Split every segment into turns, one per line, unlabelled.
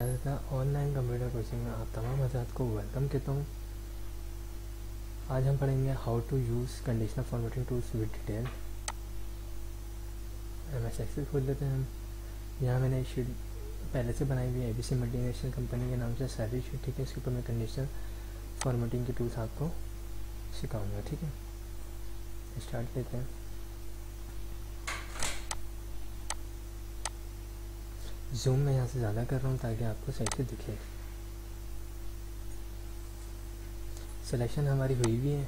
Online computer coaching में आप तमाम हज़रात को वेलकम कहता हूँ। आज हम पढ़ेंगे how to use conditional formatting tools with detail. MS Excel खोल लेते हैं हम। यहाँ मैंने एक शीट पहले से बनाई हुई है ABC मल्टीनेशनल कंपनी के नाम से सैलरी शीट, ठीक है। इसके ऊपर मैं कंडीशनल फॉर्मेटिंग के टूल्स आपको सिखाऊंगा, ठीक है। स्टार्ट लेते हैं। जूम मैं यहाँ से ज़्यादा कर रहा हूँ ताकि आपको सही से दिखे। सिलेक्शन हमारी हुई भी है।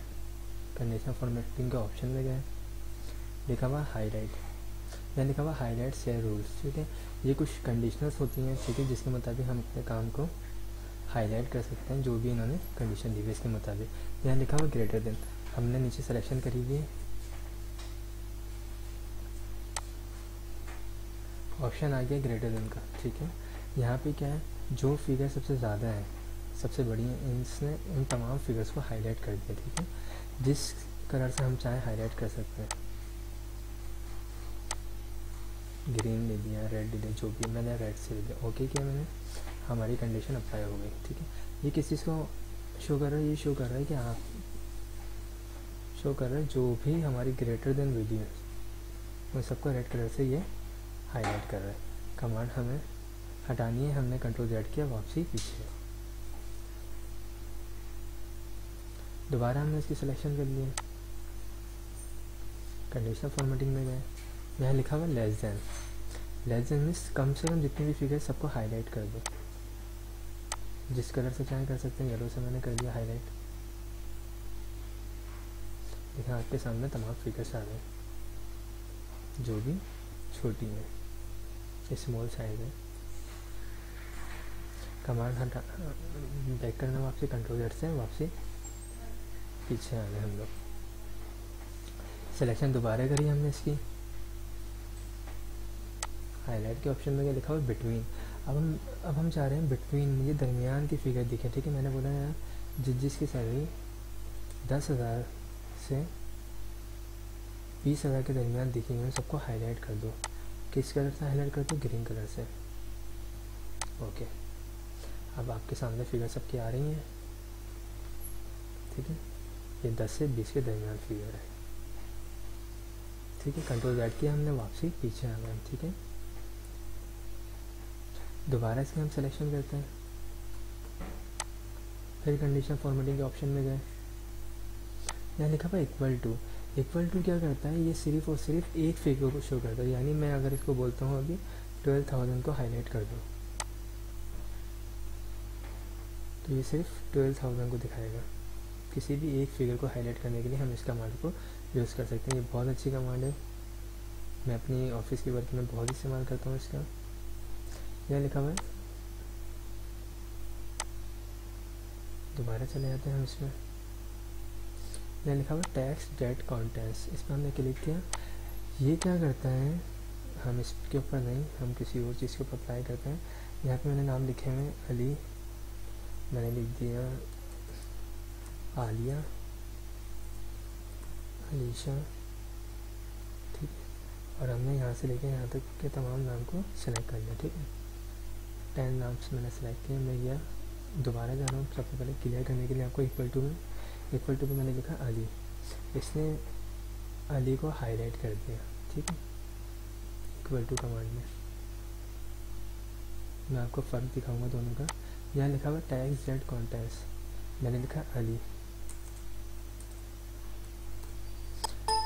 कंडीशनल फॉर्मेटिंग के ऑप्शन में गए, लिखा हुआ हाईलाइट, यहाँ लिखा हुआ हाईलाइट शेयर रूल्स, ठीक है। ये कुछ कंडीशनल्स होती हैं, ठीक है, जिसके मुताबिक हम अपने काम को हाईलाइट कर सकते हैं, जो भी इन्होंने कंडीशन दी हुई इसके मुताबिक। यहाँ लिखा हुआ ग्रेटर देन, हमने नीचे सिलेक्शन करी हुई है, ऑप्शन आ गया ग्रेटर देन का, ठीक है। यहाँ पे क्या है, जो फिगर सबसे ज़्यादा है, सबसे बड़ी है, इसने इन तमाम फिगर्स को हाईलाइट कर दिया, ठीक है। जिस कलर से हम चाहें हाईलाइट कर सकते हैं, ग्रीन ले लिया, रेड ले लिया, जो भी, मैंने रेड से ले लिया, ओके किया मैंने, हमारी कंडीशन अप्लाई हो गई, ठीक है। ये किस चीज़ को शो कर रहा है, ये शो कर रहा है कि आप शो कर रहा है जो भी हमारी ग्रेटर देन वैल्यू है उन सबको रेड कलर से ये हाईलाइट कर रहा है। कमांड हमें हटानी है, हमने कंट्रोल Z किया, वापसी पीछे, दोबारा हमने इसकी सिलेक्शन कर लिया, कंडीशनल फॉर्मेटिंग में गए, यहाँ लिखा हुआ less than. Less than means कम से कम जितने भी फिगर सबको हाईलाइट कर दो, जिस कलर से चाहे कर सकते हैं। येलो से मैंने कर दिया हाईलाइट, देखिए आपके सामने तमाम फिगर्स आ गए, जो भी छोटी है, स्मॉल साइज है। कमांड हटा बैक करना, वापसी कंट्रोल Z से वापसी पीछे आ गए हम लोग। सिलेक्शन दोबारा करी हमने इसकी, हाईलाइट के ऑप्शन में क्या लिखा हुआ बिटवीन। अब हम चाह रहे हैं बिटवीन, मुझे दरमियान की फिगर दिखे, ठीक है। मैंने बोला यार जिसकी सैलरी 10,000 से 20,000 के दरमियान दिखेंगे उन सबको हाईलाइट कर दो। किस कलर से हाईलाइट कर दो, ग्रीन कलर से, ओके। अब आपके सामने फिगर सबकी आ रही हैं, ठीक है। ये 10 से 20 के दरमियान फिगर है, ठीक है। कंट्रोल Z किया हमने, वापसी पीछे आ गए, ठीक है। दोबारा इसके हम सिलेक्शन करते हैं, फिर कंडीशन फॉर्मेटिंग के ऑप्शन में गए, यहाँ लिखा हुआ इक्वल टू। इक्वल टू क्या करता है, ये सिर्फ और सिर्फ एक फिगर को शो करता है। यानी मैं अगर इसको बोलता हूँ अभी 12,000 को हाईलाइट कर दो, तो ये सिर्फ 12,000 को दिखाएगा। किसी भी एक फिगर को हाईलाइट करने के लिए हम इस कमांड को यूज़ कर सकते हैं। ये बहुत अच्छी कमांड है, मैं अपनी ऑफिस की वर्क में बहुत इस्तेमाल करता हूँ इसका। यह लिखा हुआ है, दोबारा चले जाते हैं हम इसमें, यह लिखा हुआ टेक्स्ट डेट कॉन्टेंट्स, इस पर हमने क्लिक किया। ये क्या करता है, हम इसके ऊपर नहीं, हम किसी और चीज़ के ऊपर अप्लाई करते हैं। यहाँ पे मैंने नाम लिखे हुए अली, मैंने लिख दिया आलिया, अलीशा, ठीक है। और हमने यहाँ से लेके यहाँ तक के तमाम नाम को सिलेक्ट कर लिया, ठीक है। 10 नाम से मैंने सेलेक्ट किया। मैं यह दोबारा जा रहा हूँ, सबसे पहले क्लियर करने के लिए आपको इक्वल टू में, इक्वल टू पे मैंने लिखा अली, इसने अली को हाईलाइट कर दिया, ठीक है। इक्वल टू कमांड में मैं आपको फ़र्क दिखाऊंगा दोनों का। यहाँ लिखा हुआ टेक्स्ट डेट कॉन्टेंट्स, मैंने लिखा अली,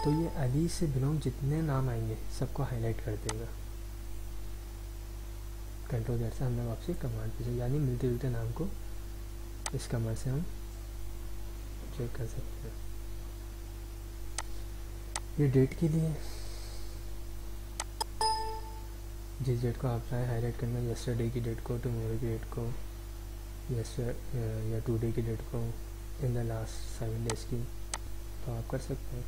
तो ये अली से बिलोंग जितने नाम आएंगे सबको हाईलाइट कर देगा। कंट्रोल Z से हमने वापसी कमांड पे, यानी मिलते जुलते नाम को इस कमांड से हम चेक कर सकते हैं। ये डेट के लिए, जिस डेट को आप चाहे हाईलाइट करना, यस्टरडे की डेट को, टुमारो की डेट को, या टुडे की डेट को, इन द लास्ट 7 डेज़ की, तो आप कर सकते हैं।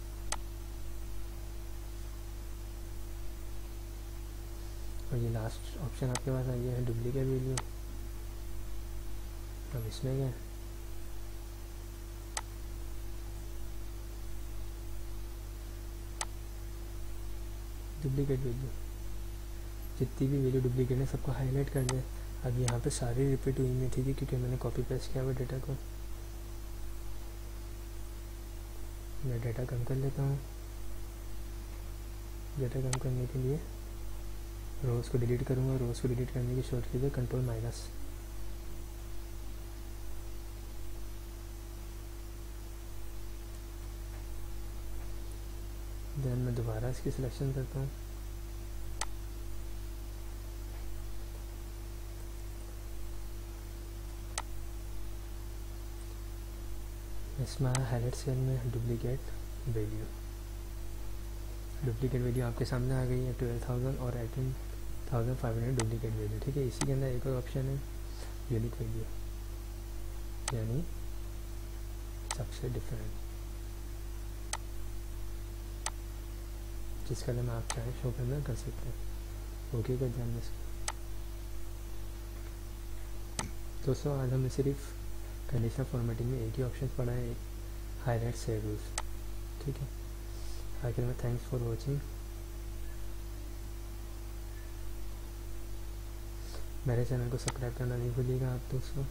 और ये लास्ट ऑप्शन आपके पास आ गया है डुप्लीकेट वैल्यू, हम इसमें गए, डुप्लीकेट वैल्यू, जितनी भी वैल्यू डुप्लीकेट है सबको हाईलाइट कर दें। अब यहाँ पे सारी रिपीट हुई नहीं थी क्योंकि मैंने कॉपी पेस्ट किया हुआ डेटा को। मैं डेटा कम कर लेता हूँ। डेटा कम करने के लिए रोज़ को डिलीट करूँगा। रोज़ को डिलीट करने की शॉर्टकट है कंट्रोल माइनस। देन मैं दोबारा इसकी सिलेक्शन करता हूँ। इसमें हाईलाइट सेल में डुप्लीकेट वैल्यू आपके सामने आ गई है 12,000 और 18,500 डुप्लीकेट वैल्यू। ठीक है, इसी के अंदर एक और ऑप्शन है यूनिक वैल्यू, यानी सबसे डिफरेंट, जिसका नाम आप चाहे शो करना कर सकते हैं। ओके कर ध्यान में इसको। दोस्तों आज हमने सिर्फ कंडीशनल फॉर्मेटिंग में एक ही ऑप्शन पढ़ा है, हाईलाइट सेव रूल्स। ठीक है, आखिर में थैंक्स फॉर वॉचिंग। मेरे चैनल को सब्सक्राइब करना नहीं भूलिएगा आप दोस्तों।